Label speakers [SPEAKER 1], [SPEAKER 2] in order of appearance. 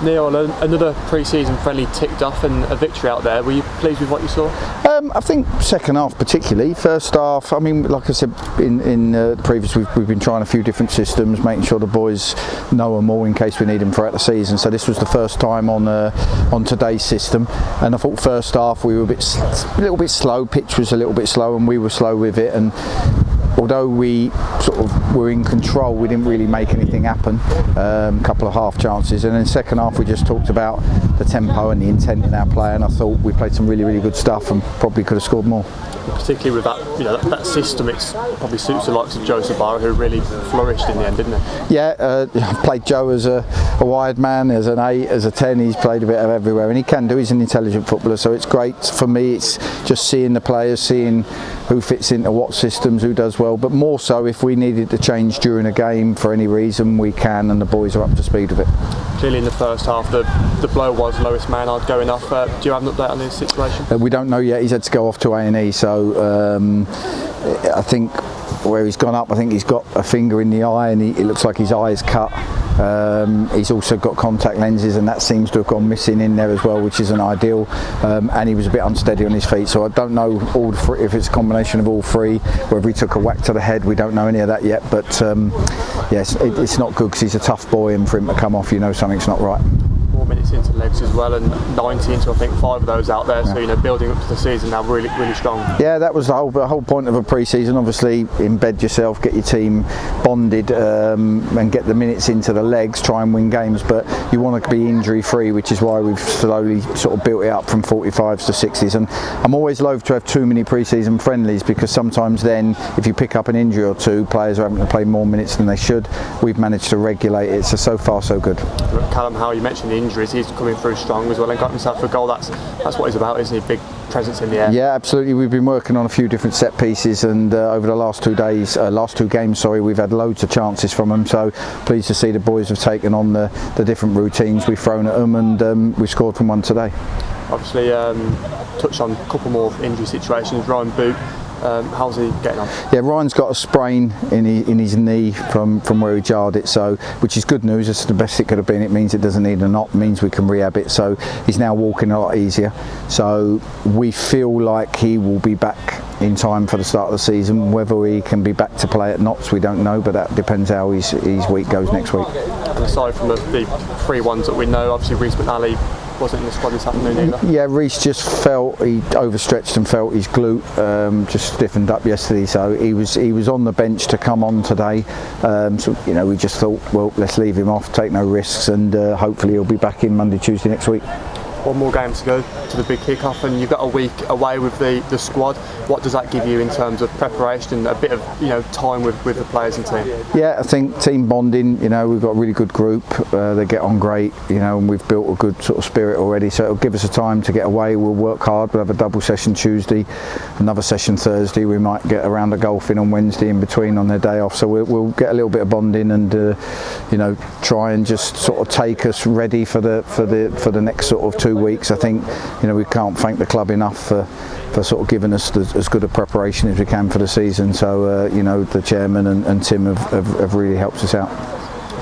[SPEAKER 1] Neal, another pre-season friendly ticked off and a victory out there. Were you pleased with what you saw?
[SPEAKER 2] I think second half particularly. First half, I mean, like I said in the previous, we've been trying a few different systems, making sure the boys know them all in case we need them throughout the season. So this was the first time on today's system, and I thought first half we were a little bit slow. Pitch was a little bit slow, and we were slow with it. And although we sort of were in control, we didn't really make anything happen. A couple of half chances, and then second half we just talked about the tempo and the intent in our play, and I thought we played some really good stuff and probably could have scored more.
[SPEAKER 1] Particularly with that, that system, it probably suits the likes of Joe Sabara, who really flourished in the end, didn't he?
[SPEAKER 2] Yeah, I played Joe as a wide man, as an 8, as a 10. He's played a bit of everywhere, and he can do. He's an intelligent footballer, so it's great for me. It's just seeing the players, seeing who fits into what systems, who does well. But more so, if we needed to change during a game for any reason, we can, and the boys are up to speed with it.
[SPEAKER 1] Clearly, in the first half, the blow was Lewis Maynard going off. Do you have an update on his situation?
[SPEAKER 2] We don't know yet. He's had to go off to A&E, so I think where he's gone up, I think he's got a finger in the eye, and it looks like his eye is cut. He's also got contact lenses, and that seems to have gone missing in there as well, which isn't ideal. And he was a bit unsteady on his feet, so I don't know if it's a combination of all three. Whether he took a whack to the head, we don't know any of that yet. But yes, it's not good because he's a tough boy, and for him to come off, you know something's not right.
[SPEAKER 1] 4 minutes into legs as well, and 90 into I think 5 of those out there. So building up to the season now, really strong. Yeah,
[SPEAKER 2] that was the whole point of a pre-season. Obviously, embed yourself, get your team bonded, and get the minutes into the legs. Try and win games, but you want to be injury free, which is why we've slowly sort of built it up from 45s to 60s. And I'm always loath to have too many pre-season friendlies, because sometimes then, if you pick up an injury or two, players are having to play more minutes than they should. We've managed to regulate it, so far so good.
[SPEAKER 1] Callum Howe, you mentioned the injuries, he's coming through strong as well and got himself a goal. That's what he's about, isn't he? Big presence in the air.
[SPEAKER 2] Yeah, absolutely. We've been working on a few different set pieces, and over the last two games, we've had loads of chances from them. So pleased to see the boys have taken on the different routines we've thrown at them, and we've scored from one today.
[SPEAKER 1] Obviously, touched on a couple more injury situations. Ryan Boot, how's he getting on?
[SPEAKER 2] Yeah, Ryan's got a sprain in his knee from where he jarred it, so which is good news. It's the best it could have been. It means it doesn't need a knot, means we can rehab it. So he's now walking a lot easier. So we feel like he will be back in time for the start of the season. Whether he can be back to play at Notts, we don't know, but that depends how his week goes next week.
[SPEAKER 1] And aside from the 3 ones that we know, obviously Reece McNally wasn't in the squad this afternoon either. Yeah,
[SPEAKER 2] Reece just felt he overstretched and felt his glute just stiffened up yesterday, so he was on the bench to come on today. So we just thought, well, let's leave him off, take no risks, and hopefully he'll be back in Monday, Tuesday next week.
[SPEAKER 1] One more game to go to the big kick-off, and you've got a week away with the squad. What does that give you in terms of preparation, a bit of time with the players and team?
[SPEAKER 2] Yeah, I think team bonding. We've got a really good group. They get on great. And we've built a good sort of spirit already. So it'll give us a time to get away. We'll work hard. We'll have a double session Tuesday, another session Thursday. We might get a round of golfing on Wednesday in between on their day off. So we'll get a little bit of bonding and try and just sort of take us ready for the next sort of 2 weeks. I think we can't thank the club enough for sort of giving us as good a preparation as we can for the season. So the chairman and Tim have really helped us out.